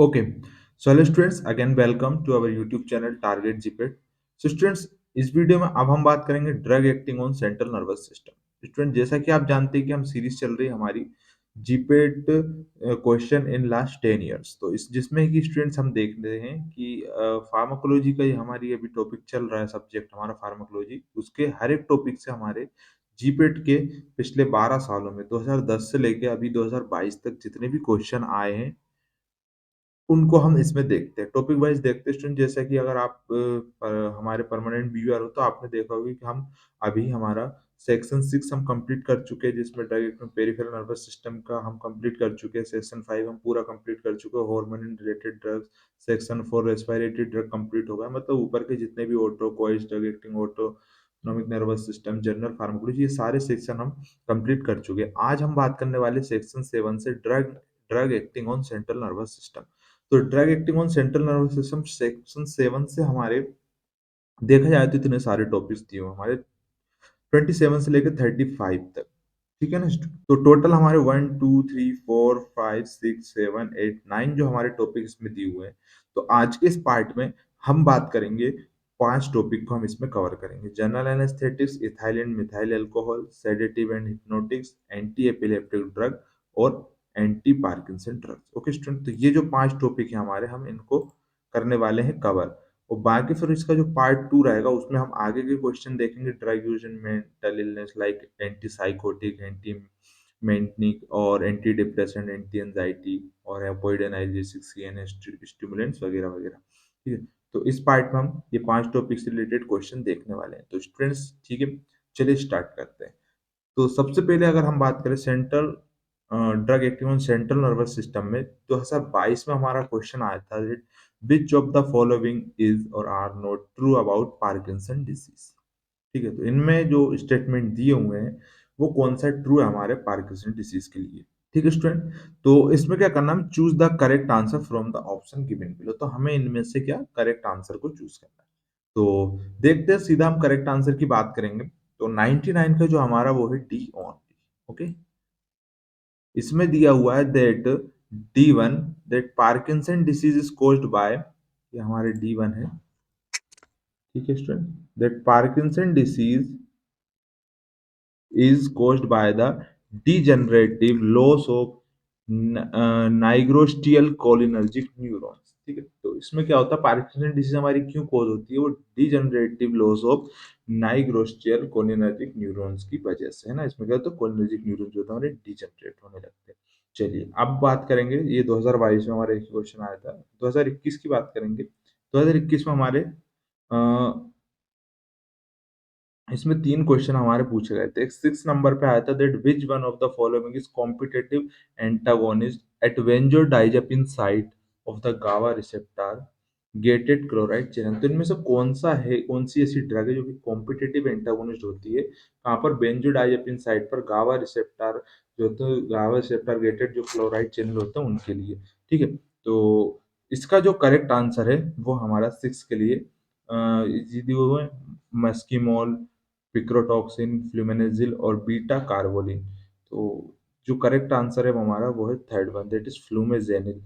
Okay, so hello students, again welcome to our YouTube channel target GPAT. So students, इस video में अब हम बात करेंगे drug acting on central nervous system. Student, जैसा कि आप जानते हैं कि हम सीरीज चल रही है हमारी GPAT question in last 10 years. तो इस जिसमें कि स्टूडेंट्स हम देख रहे हैं कि फार्माकोलॉजी का ही हमारी अभी टॉपिक चल रहा है, सब्जेक्ट हमारा फार्माकोलॉजी। उसके हर एक टॉपिक से हमारे जीपेट के पिछले 12 सालों में 2010 से लेके अभी 2022 तक जितने भी क्वेश्चन आए हैं उनको हम इसमें देखते हैं, टॉपिक वाइज़ देखते हैं स्टूडेंट। जैसा कि अगर आप हमारे परमानेंट व्यूअर हो तो आपने देखा होगा कि हम अभी हमारा सेक्शन 6 हम कंप्लीट कर चुके हैं, जिसमें drug acting peripheral nervous system का हम कंप्लीट कर चुके हैं। सेक्शन 5 हम पूरा कंप्लीट कर चुके हैं, hormone related drugs. Section 4 respiratory drug complete हो गया। मतलब ऊपर के जितने भी auto quiz drug acting, autonomic nervous system, general pharmacology, ये सारे सेक्शन हम कंप्लीट कर चुके हैं। आज हम बात करने वाले सेक्शन 7 से drug drug acting on central nervous system. तो drug acting on central nervous system section 7 से हमारे देखा जाए तो इतने सारे टॉपिक्स दिए हुए हैं हमारे 27 से लेकर 35 तक। ठीक है ना? तो टोटल हमारे 1 2 3 4 5 6 7 8 9 जो हमारे टॉपिक इसमें दिए हुए हैं। तो आज के इस पार्ट में हम बात करेंगे, 5 टॉपिक को हम इसमें कवर करेंगे। General anaesthetics, ethyl and methyl alcohol, sedative and hypnotics, anti epileptic drug और anti Parkinson drugs. Okay student, तो ये जो 5 टॉपिक है हमारे, हम इनको करने वाले हैं कवर। और बाकी फिर इसका जो पार्ट 2 रहेगा उसमें हम आगे के क्वेश्चन देखेंगे, drug use in mental illness like anti psychotic, anti manic और एंटी डिप्रेसेंट, एंटी एंजाइटी और एपोइड एनाल्जेसिक, सीएनएस स्टिमुलेंट्स वगैरह वगैरह। ठीक है, तो इस पार्ट में हम ये 5 टॉपिक से रिलेटेड क्वेश्चन देखने वाले हैं। तो स्टूडेंट्स ठीक है, चलिए स्टार्ट करते हैं। तो सबसे पहले अगर हम बात करें central drug acting on central nervous system में, 2022 में हमारा क्वेश्चन आया था, which of the following is और are not true about Parkinson disease. ठीक है, तो इनमें जो स्टेटमेंट दिए हुए हैं वो कौन सा ट्रू है हमारे पार्किंसन डिजीज के लिए। ठीक है स्टूडेंट, तो इसमें क्या करना है, choose the correct answer from the option given below. तो हमें इनमें से क्या करेक्ट आंसर को चूज करना है। तो देखते हैं, सीधा हम करेक्ट आंसर की बात करेंगे। तो 99 का जो हमारा वो है डी ऑन। ओके, इसमें दिया हुआ है that D1, that Parkinson disease is caused by, ये हमारे D1 है। ठीक है student, that Parkinson disease is caused by the degenerative loss of nigrostriatal cholinergic neurons. ठीक है, तो इसमें क्या होता है, पार्किंसन डिसीज हमारी क्यों कॉज होती है, वो degenerative loss of nigrostriatal cholinergic neurons की वजह से है ना। इसमें क्या होता है, कोलिनर्जिक न्यूरॉन्स जो होता है हमारे डिजेनरेट होने लगते हैं। चलिए अब बात करेंगे, ये 2022 में हमारा एक क्वेश्चन आया था। 2021 की बात करेंगे। 2021 में हमारे इसमें 3 क्वेश्चन हमारे पूछे गए थे। 6 नंबर पे आया था that which one of the following is competitive antagonist at benzodiazepine site of the GABA receptor gated chloride channel. तो इनमें से कौन सा है, कौन सी ऐसी ड्रग है जो कि कॉम्पिटिटिव एंटागोनिस्ट होती है, कहाँ पर, बेंजोडाइजेपिन साइट पर गाबा रिसेप्टर जो होते हैं, गाबा रिसेप्टर गेटेड जो क्लोराइड चैनल होते हैं उनके लिए। ठीक है, तो इसका जो करेक्ट आंसर है वो हमारा 6 के लिए ये दिए हुए हैं, मस्कीमोल, पिक्रोटॉक्सिन, फ्लुमेनाजिल और बीटा कार्बोलिन। तो जो करेक्ट आंसर है वो हमारा वो है third one, that is flumazenil.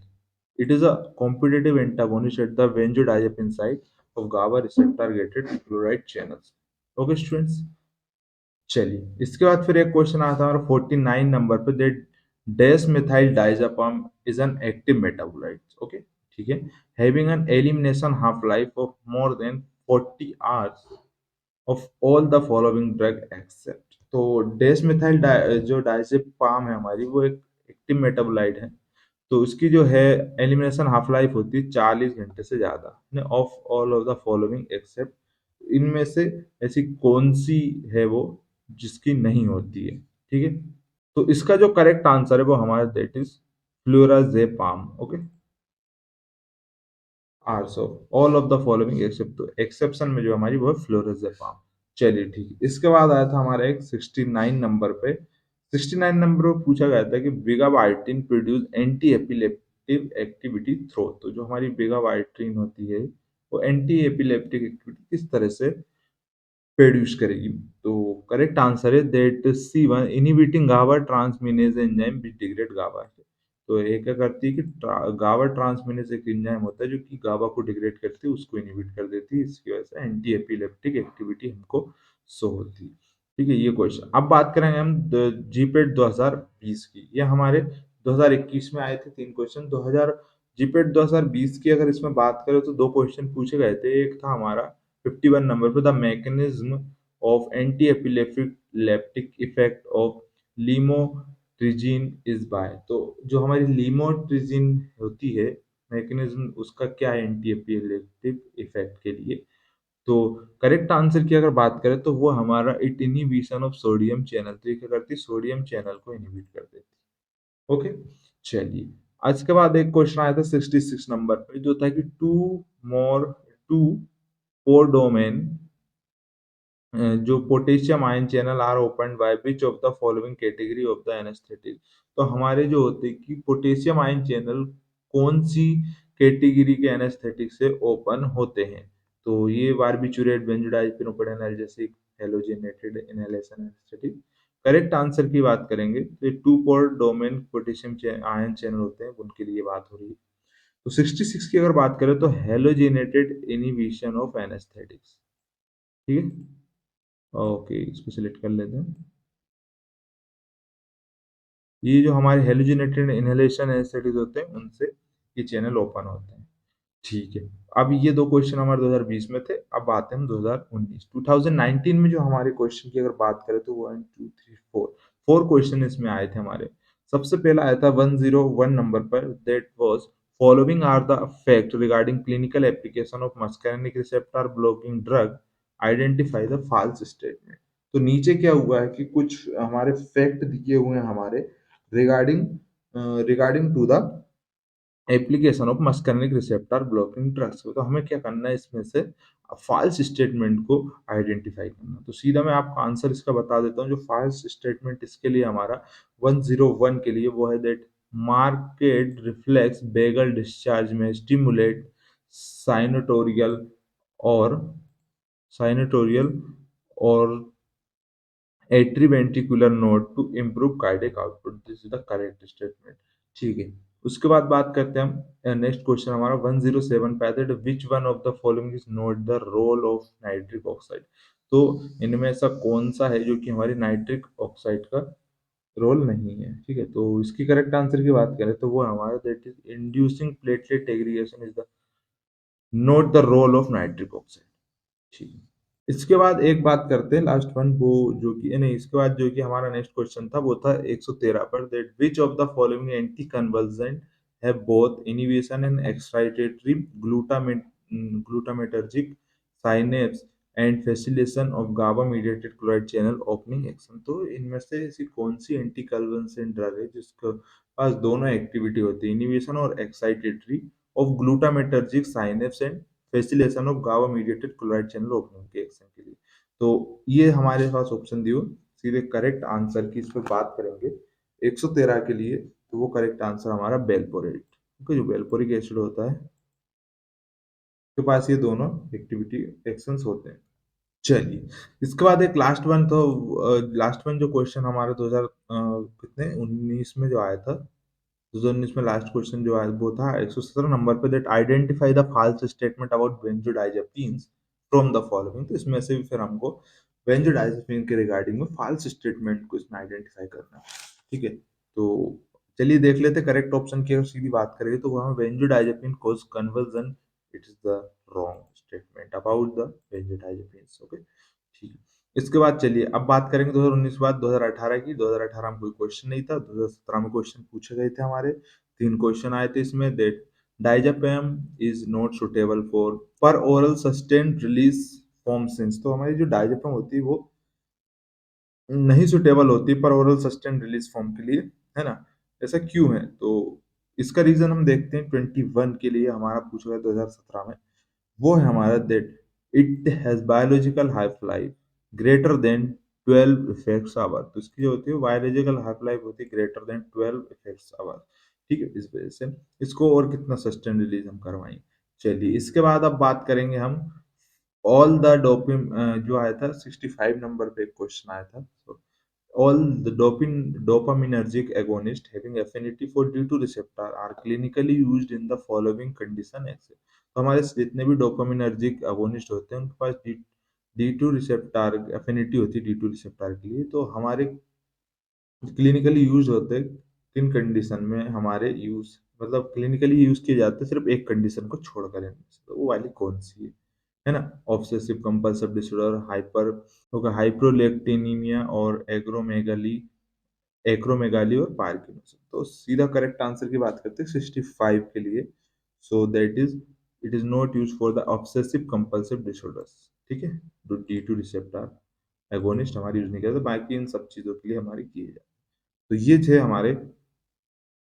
It is a competitive antagonist at the benzodiazepine site of GABA receptor gated chloride channels. Okay students, चलिए इसके बाद फिर एक क्वेश्चन आता है हमारा 49 नंबर पे, that dash methyl diazepam is an active metabolite. Okay, ठीक है, having an elimination half life of more than 40 hours of all the following drug accept. तो डेसमिथाइल जो डायजेपाम है हमारी, वो एक एक्टिव मेटाबोलाइट है। तो उसकी जो है एलिमिनेशन हाफ लाइफ होती है 40 घंटे से ज्यादा of all of the following accept. इनमें से ऐसी कौन सी है वो जिसकी नहीं होती है। ठीक है, तो इसका जो करेक्ट आंसर है वो हमारा that is flurazepam. Okay, are of all of the following except, तो एक्सेप्शन में जो हमारी वो है फ्लोराजेपाम। चलिए ठीक है, इसके बाद आया था हमारा एक 69 नंबर पे। 69 नंबर पे पूछा गया था कि vigabatrin produce anti epileptic activity through. तो जो हमारी विगाबाइट्रिन होती है वो एंटी एपिलेप्टिक एक्टिविटी किस तरह से प्रोड्यूस करेगी। तो करेक्ट आंसर है that C1, inhibiting GABA transaminase enzyme which degrade GABA. तो ये क्या करती है कि गाबा ट्रांसमिनेज एक एंजाइम होता है जो कि गाबा को डिग्रेड करती है, उसको इनहिबिट कर देती है। इसकी वजह से एंटी एपिलेप्टिक एक्टिविटी हमको शो होती है। ठीक है, ये क्वेश्चन। अब बात करेंगे हम जीपेट 2020 की। ये हमारे 2021 में आए थे 3 क्वेश्चन। 2000 जीपेट 2020 की अगर इसमें बात करें तो 2 क्वेश्चन पूछे गए थे। एक था हमारा 51 नंबर पे, the mechanism of anti epileptic effect of lamotrigine is by. तो जो हमारी लीमोट्रिजीन होती है मैकेनिज्म, उसका क्या है एंटी एपिलेप्टिक इफेक्ट के लिए। तो करेक्ट आंसर की अगर बात करें तो वो हमारा it inhibition of sodium channel. तो ये क्या करती है, सोडियम चैनल को इनहिबिट कर देती है। ओके, चलिए। आज के बाद एक क्वेश्चन आया था 66 नंबर पे, जो था कि टू फोर डोमेन जो potassium ion channel are open by which of the following category of the anaesthetic. तो हमारे जो होते हैं कि पोटेशियम आयन चैनल कौन सी कैटेगरी के एनेस्थेटिक से ओपन होते हैं। तो ये barbiturate, benzodiazepine, analgesic, halogenated inhalation anaesthetic. Correct answer की बात करेंगे तो two pore domain potassium ion channel होते हैं, उनके लिए बात हो रही है। तो 66 की अगर बात करें तो हेलोजिनेटेड इनहिबिशन ऑफ एनेस्थेटिक्स। ठीक है, ओके, इसको सिलेक्ट कर लेते हैं। ये जो हमारे हेलोजिनेटेड इनहेलेशन एनेस्थेटिक होते हैं उनसे ये चैनल ओपन होते हैं। ठीक है, अब ये 2 क्वेश्चन हमारे 2020 में थे। अब आते हैं हम 2019 2019 में। जो हमारे क्वेश्चन की अगर बात करें तो 1 2 3 4 क्वेश्चन इसमें आए थे हमारे। सबसे पहला आया था 101 नंबर पर, that was following are the fact regarding clinical application of muscarinic receptor blocking drug, identify the false statement. तो नीचे क्या हुआ है कि कुछ हमारे फैक्ट दिए हुए हैं हमारे regarding regarding to the application of muscarinic receptor blocking drugs. तो हमें क्या करना है, इसमें से फॉल्स स्टेटमेंट को आइडेंटिफाई करना। तो सीधा मैं आपको आंसर इसका बता देता हूँ। जो फॉल्स स्टेटमेंट इसके लिए हमारा 101 के लिए वो है that marked reflex vagal discharge में स्टिमुलेट साइनोटोरियल और साइनोटोरियल और atrioventricular node to improve cardiac output. This is the correct statement. ठीक है, उसके बाद बात करते हैं हम नेक्स्ट क्वेश्चन हमारा 107 पे आता है, which one of the following is not the role of nitric oxide. तो इनमें ऐसा कौन सा है जो कि हमारी नाइट्रिक ऑक्साइड का रोल नहीं है। ठीक है, तो इसकी करेक्ट आंसर की बात करें तो वो हमारा that is inducing platelet aggregation is the not the role of nitric oxide. ठीक है, इसके बाद एक बात करते हैं लास्ट वन, वो जो कि नहीं, इसके बाद जो कि हमारा नेक्स्ट क्वेश्चन था वो था 113 पर, that which of the following anti convulsant have both inhibition and excitatory glutamatergic synapse and facilitation of GABA mediated chloride channel opening action. तो इनमें से ऐसी कौन सी एंटी कन्वर्जेंट ड्रग है जिसके पास दोनों एक्टिविटी होती है, इनहिबिशन और excitatory of glutamatergic synapse and facilitation of गावा मीडिएटेड क्लोराइड चैनल ओपनिंग के एक्शन के लिए। तो ये हमारे पास ऑप्शन दियो। सीधे करेक्ट आंसर की इस पर बात करेंगे 113 के लिए, तो वो करेक्ट आंसर हमारा बेलपोरेट। क्योंकि जो बेलपोरिक एसिड होता है के पास ये दोनों एक्टिविटी एक्शंस होते हैं। चलिए, इसके बाद एक लास्ट वन। तो लास्ट वन जो क्वेश्चन हमारे 2000 कितने 19 में जो आया था, 2019 में लास्ट क्वेश्चन जो है वो था 117 नंबर पे, that identify the false statement about benzodiazepines from the following. तो इसमें से भी फिर हमको बेंजोडाइजेपिन के रिगार्डिंग में फॉल्स स्टेटमेंट को इसमें आइडेंटिफाई करना है। ठीक है, तो चलिए देख लेते करेक्ट ऑप्शन की अगर सीधी बात करें तो वहाँ benzodiazepine cause convulsion, it is the wrong statement about the benzodiazepines. Okay, ठीक है। इसके बाद चलिए अब बात करेंगे 2019 के बाद 2018 की। 2018 में कोई क्वेश्चन नहीं था। 2017 में क्वेश्चन पूछे गए थे हमारे। 3 क्वेश्चन आए थे इसमें, that diazepam is not suitable for per oral sustained release form since. तो हमारी जो डाइजापेम होती है वो नहीं सुटेबल होती पर ओरल सस्टेन्ड रिलीज फॉर्म के लिए, है ना। ऐसा क्यों है, तो इसका रीजन हम देखते हैं 21 के लिए हमारा पूछा गया 2017 में। वो है हमारा that it has biological half life greater than 12 effects hour. तो इसकी जो होती है बायोलॉजिकल हाइफ लाइफ होती है ग्रेटर देन 12 इफेक्ट्स आवर। ठीक है, इस वजह से इसको और कितना सस्टेन रिलीज हम करवाएंगे। चलिए, इसके बाद अब बात करेंगे हम ऑल द डोपिम। जो आया था 65 नंबर पे एक क्वेश्चन आया था। All the dopaminergic agonists having affinity for D2 receptor are clinically used in the following condition except. तो हमारे जितने भी डोपामिनर्जिक अगोनिस्ट होते हैं उनके पास डी टू रिसेप्टर एफिनिटी होती है डी टू रिसेप्टर के लिए, तो हमारे क्लिनिकली यूज होते हैं किन कंडीशन में हमारे यूज, मतलब क्लिनिकली यूज किए जाते हैं सिर्फ एक कंडीशन को छोड़कर इनमें से, तो वो वाली कौन सी है ना? ऑब्सेसिव कंपल्सिव डिसऑर्डर, हाइपर होगा हाइप्रोलेक्टिनिमिया और एक्रोमेगाली और पार्किंसन। तो सीधा करेक्ट आंसर की बात करते हैं 65 के लिए। So that is it is not use for the obsessive compulsive disorders. ठीक है, जो डी टू रिसेप्टर एगोनिस्ट हमारी यूज नहीं करते, बाकी इन सब चीजों के लिए हमारी किए जाते। तो ये थे हमारे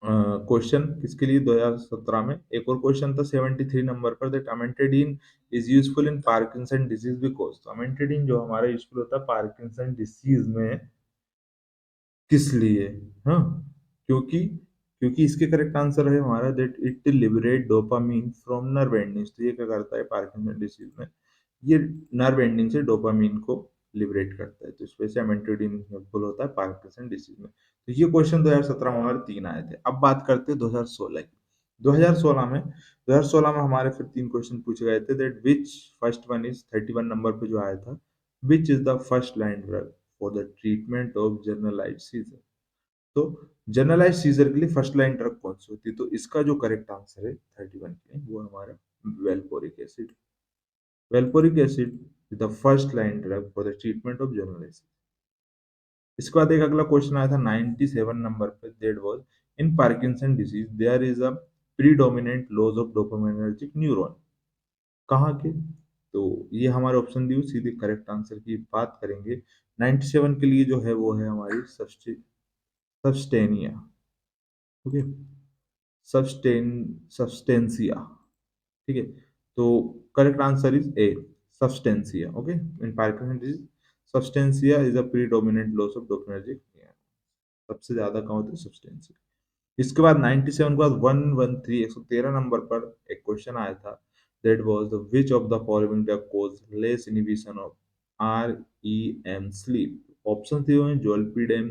क्वेश्चन किसके लिए 2017 में। एक और क्वेश्चन था 73 नंबर पर, that amantadine is useful in Parkinson disease because. तो अमेंटेडिन जो हमारा यूजफुल होता है पार्किंसन डिसीज में किस लिए? हाँ, क्योंकि क्योंकि इसके करेक्ट आंसर है हमारा that it liberate dopamine from nerve endings. तो ये क्या करता है पार्किंसन डिसीज में, ये नर्व एंडिंग से डोपामीन को लिबरेट करता है, तो इस वजह से अमेंटेडिन हेल्पफुल होता है पार्किंसन डिसीज में। तो ये क्वेश्चन 2017 में हमारे 3 आए थे। अब बात करते हैं 2016 की। 2016 में हमारे फिर 3 क्वेश्चन पूछे गए थे, that which first one is 31 number पे जो आया था, which is the first line drug for the treatment of generalized seizure. तो जनरलाइज सीजर के लिए फर्स्ट लाइन ड्रग कौन सी होती है? तो इसका जो करेक्ट आंसर है 31 के वो हमारा valproic acid. Valproic acid is the first line drug for the treatment of generalize. इसके बाद एक अगला क्वेश्चन आया था 97 नंबर पे, that was in Parkinson disease there is a predominant loss of dopaminergic neuron. कहाँ के? तो ये हमारे ऑप्शन दी हुई सीधे करेक्ट आंसर की बात करेंगे। 97 के लिए जो है वो है हमारी सब्सटेनिया। ओके, सब्सटेन सब्सटेंसिया। ठीक है, तो correct answer is A, substantia. Okay, in Parkinson disease substantia is a predominant loss of dopaminergic, सबसे ज्यादा कहाँ होता है सब्सटेंसिया। इसके बाद 97 के बाद 113 113 नंबर पर एक क्वेश्चन आया था, that was the which of the following drug cause less inhibition of REM sleep. Option थे हुए जोल्पिडेम,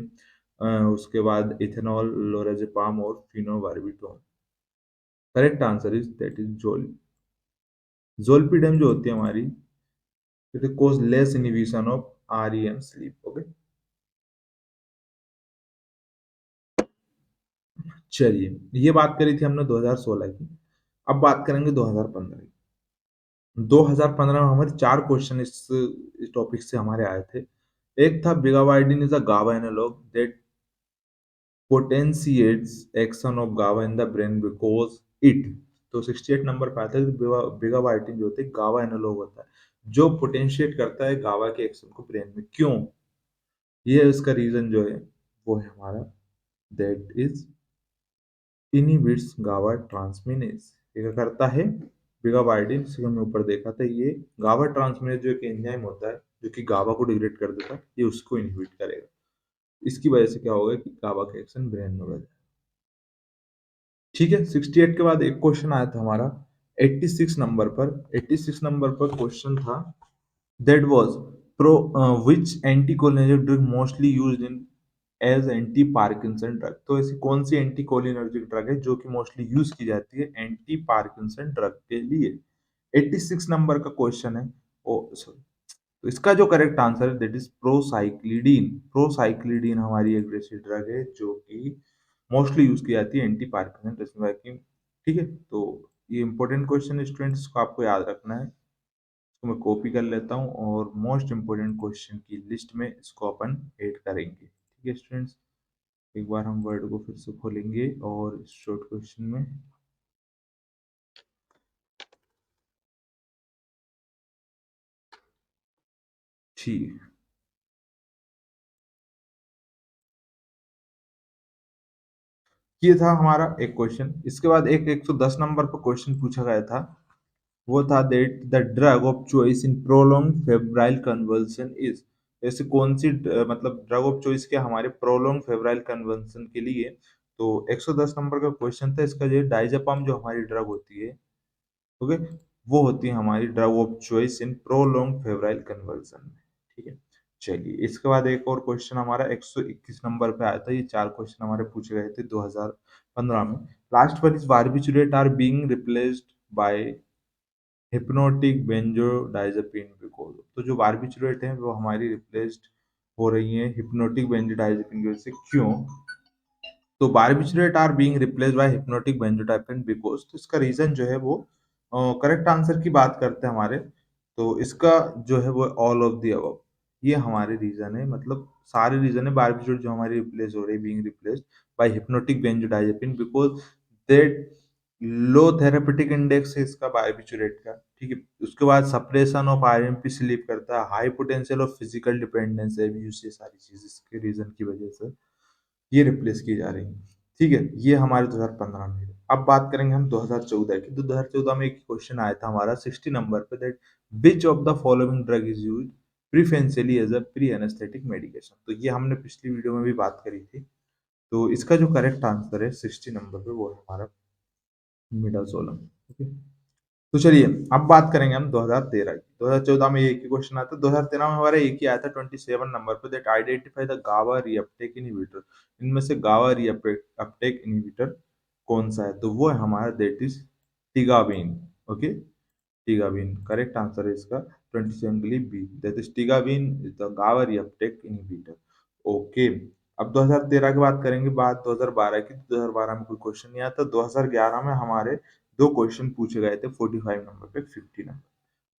उसके बाद इथेनॉल, लोराजेपाम और phenobarbitone. Correct answer is that is zolpidem जो होती है हमारी, it cause less inhibition of REM sleep. Okay, चलिए ये बात करी थी हमने 2016 की, अब बात करेंगे 2015 की। 2015 में हमारे 4 क्वेश्चन इस टॉपिक से हमारे आए थे। एक था vigabatrin is a GABA analogue that potentiates action of GABA in the brain because it. तो 68 नंबर पे आता है बिगाबाइडिन जो होते हैं गाबा एनालॉग होता है जो पोटेंशिएट करता है गाबा के एक्शन को ब्रेन में। क्यों? ये इसका रीजन जो है वो है हमारा that is inhibits GABA transaminase. ये क्या करता है? बिगाबाइडिन, जिसे हमने ऊपर देखा था, ये गाबा ट्रांसमिनेज जो एक एंजाइम होता है जो कि गाबा को डिग्रेड कर देता है, ये उसको इनहिबिट करेगा। इसकी वजह से क्या होगा कि गाबा का एक्शन ब्रेन में बढ़ जाएगा। ठीक है, 68 के बाद एक क्वेश्चन आया था हमारा 86 नंबर पर। 86 नंबर पर क्वेश्चन था, that was pro which anticholinergic drug mostly used in as anti Parkinson drug. तो ऐसी कौन सी एंटी कोलिनर्जिक ड्रग है जो कि मोस्टली यूज की जाती है एंटी पार्किंसन ड्रग के लिए? 86 नंबर का क्वेश्चन है। ओ सॉरी, तो इसका जो करेक्ट आंसर है दैट इज प्रोसाइक्लिडीन। प्रोसाइक्लिडीन हमारी एक ऐसी ड्रग है जो कि मोस्टली यूज की जाती है एंटी पार्किंसन ड्रग। ठीक है, तो ये इंपॉर्टेंट क्वेश्चन है स्टूडेंट्स, को आपको याद रखना है। इसको मैं कॉपी कर लेता हूँ और मोस्ट इंपोर्टेंट क्वेश्चन की लिस्ट में इसको अपन ऐड करेंगे। ठीक है स्टूडेंट्स, एक बार हम वर्ड को फिर से खोलेंगे और इस शॉर्ट क्वेश्चन में ठीक, ये था हमारा एक क्वेश्चन। इसके बाद एक 110 नंबर पर क्वेश्चन पूछा गया था, वो था that the drug of choice in prolong febrile convulsion is. ऐसे कौन सी मतलब ड्रग ऑफ चॉइस क्या हमारे प्रोलॉन्ग फेब्राइल कन्वल्सन के लिए? तो 110 नंबर का क्वेश्चन था, इसका जो डाइजापाम जो हमारी ड्रग होती है, ओके, वो होती है हमारी drug of choice in prolong febrile convulsion में। ठीक है, चलिए, इसके बाद एक और क्वेश्चन हमारा 121 नंबर पे आया था। ये 4 क्वेश्चन हमारे पूछे गए थे 2015 में। Last one is barbiturate are being replaced by hypnotic benzodiazepine because, तो जो बारबिचुरेट हैं वो हमारी रिप्लेस्ड हो रही हैं हिप्नोटिक बेंजोडाइज़ेपिन की वजह से, क्यों? तो barbiturate are being replaced by hypnotic benzodiazepine because, तो इसका रीज़न जो है वो करेक्ट आंसर की बात करते हैं हमारे, तो इसका जो है वो ऑल ऑफ द अबव, ये हमारे रीज़न है, मतलब सारे रीज़न है बारबिचुरेट जो हमारी रिप्लेस हो रही है, being replaced by hypnotic benzodiazepine because that low therapeutic index है इसका बारबिचुरेट का, ठीक है? उसके बाद सप्रेशन ऑफ आरएमपी स्लीप करता है, high potential of physical dependence है, अब्यूज़, ये सारी चीज़ें इसके रीज़न की वजह से ये रिप्लेस की जा रही हैं। ठीक है? ये हमारे 2015 में है। अब बात करेंगे हम 2014 की, तो 2014 में एक क्वेश्चन आया था हमारा 60 नंबर पे, that which of the following drug is used preferentially as a pre anaesthetic medication, तो ये हमने पिछली वीडियो में भी बात करी थी। तो इसका जो करेक्ट आंसर है 60 नंबर पे वो है हमारा मिडाज़ोलम। ओके? तो चलिए, अब बात करेंगे हम 2013 की। 2014 में एक ही क्वेश्चन आता है, 2013 में हमारा एक ही आया था 27 नंबर पे, that identify the GABA reuptake inhibitor. इनमें से गाबा रीअपटेक इनहिबिटर कौन-सा है? तो वो है हमारा, that is tiagabine. Okay? Tiagabine correct answer है इसका 27 के लिए B, that is tiagabine is the GABA reuptake inhibitor. Okay, अब 2013 की बात करेंगे, बात 2012 की, 2012 में कोई क्वेश्चन नहीं आया था। 2011 में हमारे 2 क्वेश्चन पूछे गए थे 45 नंबर पे, 50 नंबर।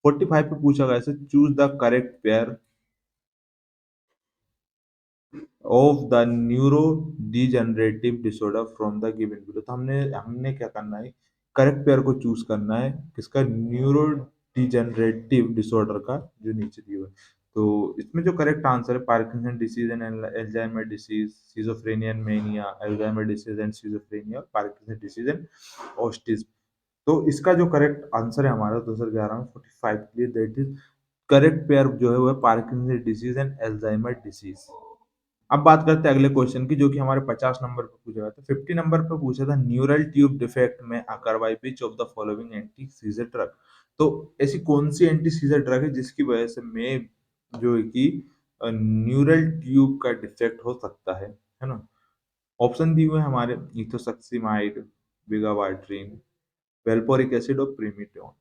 45 पे पूछा गया था, choose the correct pair of the neuro degenerative disorder from the given below, तो हमने हमने क्या करना है, करेक्ट पेयर को चूज करना है किसका, न्यूरो डिजेनरेटिव डिसऑर्डर का, जो नीचे दिया हुआ है। तो इसमें जो करेक्ट आंसर है, Parkinson disease and Alzheimer disease, schizophrenia and mania, Alzheimer disease and schizophrenia, Parkinson disease and autism. तो इसका जो करेक्ट आंसर है हमारा 2011 में 45 के लिए, दैट इज करेक्ट पेयर जो है वो है Parkinson disease and Alzheimer disease. अब बात करते हैं अगले क्वेश्चन की, जो कि हमारे 50 नंबर पे पूछा गया था। 50 नंबर पे पूछा था, न्यूरल ट्यूब डिफेक्ट में occur by which of the following anti scissor drug, तो ऐसी कौन सी एंटी सीजर ड्रग है जिसकी वजह से में जो है कि न्यूरल ट्यूब का डिफेक्ट हो सकता है ना? ऑप्शन दिए हुए हैं हमारे, इथोसक्सीमाइड, विगाबाट्रिन, वेलपोरिक एसिड और प्रीमिटोन।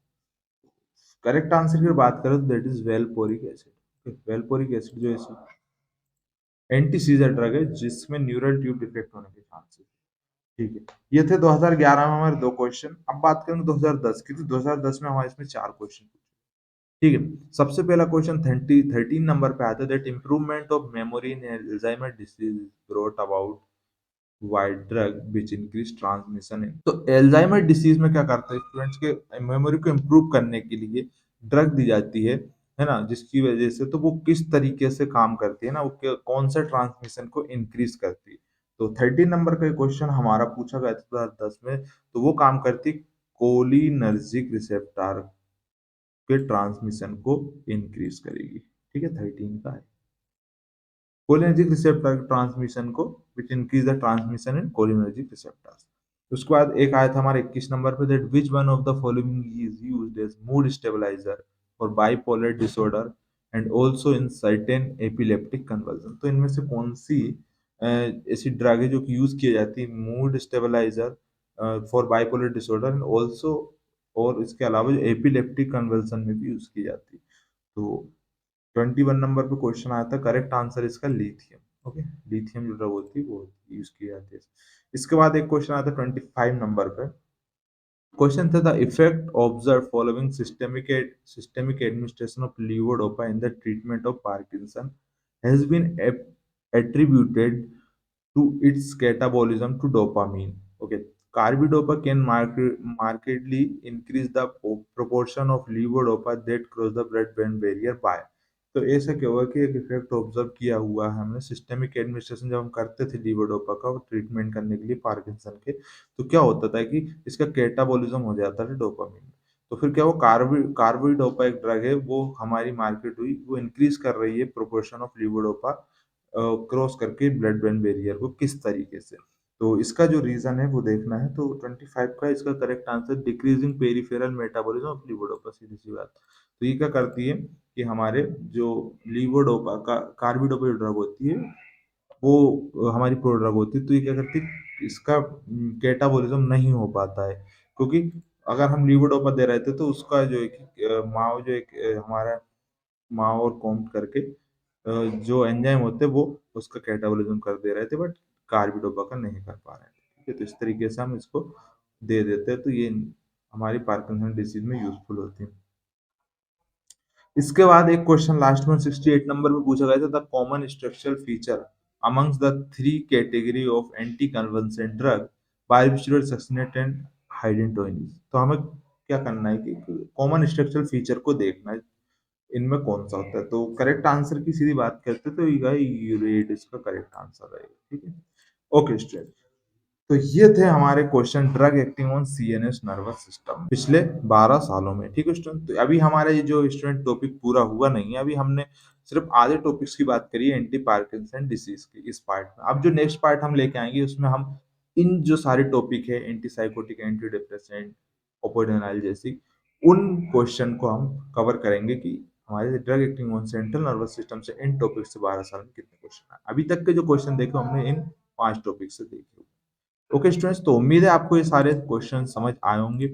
करेक्ट आंसर की बात करें तो that is वेलपोरिक acid. Valproic acid जो है एंटी सीजर ड्रग है जिसमें न्यूरल ट्यूब डिफेक्ट होने के चांसेस, ठीक है? ये थे 2011 में हमारे 2 क्वेश्चन। अब बात करेंगे 2010 की, तो 2010 में हमारे इसमें 4 क्वेश्चन, ठीक है? सबसे पहला क्वेश्चन 13 नंबर पे आता है, that improvement of memory in Alzheimer disease brought about wide drug which increase transmission in, तो एल्जाइमर डिसीज में क्या करते हैं स्टूडेंट्स के, मेमोरी को इम्प्रूव करने के लिए ड्रग दी जाती है ना? जिसकी वजह से, तो वो किस तरीके से काम करती है ना, वो कौन सा ट्रांसमिशन को इंक्रीज करती है। तो 13 नंबर का क्वेश्चन हमारा पूछा गया था 2010 में, तो वो काम करती कोलिनर्जिक रिसेप्टर के ट्रांसमिशन को इंक्रीज करेगी, ठीक है? 13 का है कोलिनर्जिक रिसेप्टर ट्रांसमिशन को, which increase the transmission in cholinergic receptors. उसके बाद एक आया था हमारे 21 नंबर पे, that which one of the following is used as mood stabilizer for bipolar disorder and also in certain epileptic convulsion, तो इनमें से कौन सी ऐसी ड्रग है जो कि यूज की जाती है mood stabilizer for bipolar disorder and also, और इसके अलावा जो एपिलेप्टिक कन्वर्जन में भी यूज की जाती है। तो 21 नंबर पे क्वेश्चन आया था, करेक्ट आंसर इसका लिथियम। ओके, लिथियम जो ड्रग होती है वो यूज की जाती है। इसके बाद एक क्वेश्चन आता है 25 नंबर पे, क्वेश्चन था, the effect observe following systemic administration of levodopa in the treatment of Parkinson has been attributed to its catabolism to dopamine. Okay, carbidopa can markedly increase the proportion of levodopa that cross the blood-brain barrier by, तो ऐसा क्या हुआ कि एक effect observe किया हुआ है हमने सिस्टेमिक एडमिनिस्ट्रेशन जब हम करते थे लीवोडोपा का ट्रीटमेंट करने के लिए पार्किंसन के, तो क्या होता था कि इसका कैटाबॉलिज्म हो जाता था डोपामिन में। तो फिर क्या वो कार्बिडोपा एक ड्रग है वो हमारी मार्केट हुई, वो इंक्रीज कर रही है प्रोपोर्शन ऑफ लीवोडोपा क्रॉस करके ब्लड ब्रेन बैरियर को, किस तरीके से? तो इसका जो रीजन है वो देखना है। तो 25 का इसका correct answer decreasing peripheral metabolism of levodopa, सीधी सी बात। तो ये क्या करती है कि हमारे जो लीवोडोपा का कार्बिडोपा जो ड्रग होती है वो हमारी प्रोड्रग होती है। तो ये क्या करती है, इसका कैटाबॉलिज्म नहीं हो पाता है, क्योंकि अगर हम लीवोडोपा दे रहे थे तो उसका जो एक माओ जो एक हमारा माओ और कॉम्ट करके जो एंजाइम होते हैं वो उसका कैटाबॉलिज्म कर दे रहे थे, बट कार्बिडोपा का नहीं कर पा रहे थे। ठीक है, तो इस तरीके से हम इसको दे देते हैं, तो ये हमारी पार्किंसन डिसीज में यूजफुल होती है। इसके बाद एक क्वेश्चन लास्ट में 68 नंबर पे पूछा गया था, the common structural feature amongst the three category of anti convulsant drug barbiturate, succinate and hydantoins. तो हमें क्या करना है कि कॉमन स्ट्रक्चरल फीचर को देखना है, इनमें कौन सा होता है। तो करेक्ट आंसर की सीधी बात करते हैं तो ये यूरेट इसका करेक्ट आंसर है। ठीक है, ओके स्टूडेंट, तो ये थे हमारे question drug acting on CNS nervous system पिछले 12 सालों में। ठीक है स्टूडेंट, तो अभी हमारा ये जो स्टूडेंट टॉपिक पूरा हुआ नहीं है, अभी हमने सिर्फ आधे टॉपिक्स की बात करी है एंटी पार्किंसन डिसीज की इस पार्ट में। अब जो नेक्स्ट पार्ट हम लेके आएंगे उसमें हम इन जो सारे टॉपिक है anti psychotic, anti depressant, opioid analgesic, उन क्वेश्चन को हम कवर करेंगे कि हमारे drug acting on central nervous system से इन टॉपिक से 12 साल में कितने क्वेश्चन आए। अभी तक के जो क्वेश्चन देखे हमने इन 5 टॉपिक से देखे। ओके स्टूडेंट्स, तो उम्मीद है आपको ये सारे क्वेश्चन समझ आए होंगे।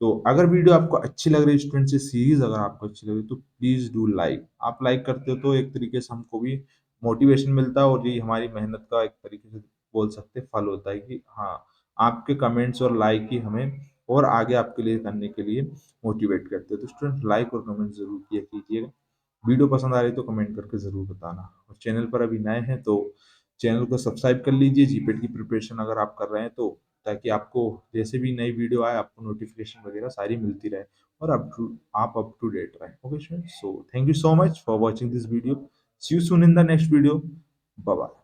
तो अगर वीडियो आपको अच्छी लग रही है स्टूडेंट्स, ये सीरीज अगर आपको अच्छी लग रही है तो प्लीज डू लाइक। आप लाइक करते हो तो एक तरीके से हमको भी मोटिवेशन मिलता है, और ये हमारी मेहनत का एक तरीके से बोल सकते हैं फल होता है कि हाँ, आपके कमेंट्स और लाइक ही हमें और आगे आपके लिए करने के लिए मोटिवेट करते हैं। तो स्टूडेंट लाइक और कमेंट जरूर किया कीजिएगा। वीडियो पसंद आ रही तो कमेंट करके ज़रूर बताना, और चैनल पर अभी नए हैं तो चैनल को सब्सक्राइब कर लीजिए जीपेट की प्रिपरेशन अगर आप कर रहे हैं तो, ताकि आपको जैसे भी नई वीडियो आए आपको नोटिफिकेशन वगैरह सारी मिलती रहे, और आप अप टू डेट रहें। Okay students, so thank you so much for watching this video. See you soon in the next video. Bye bye.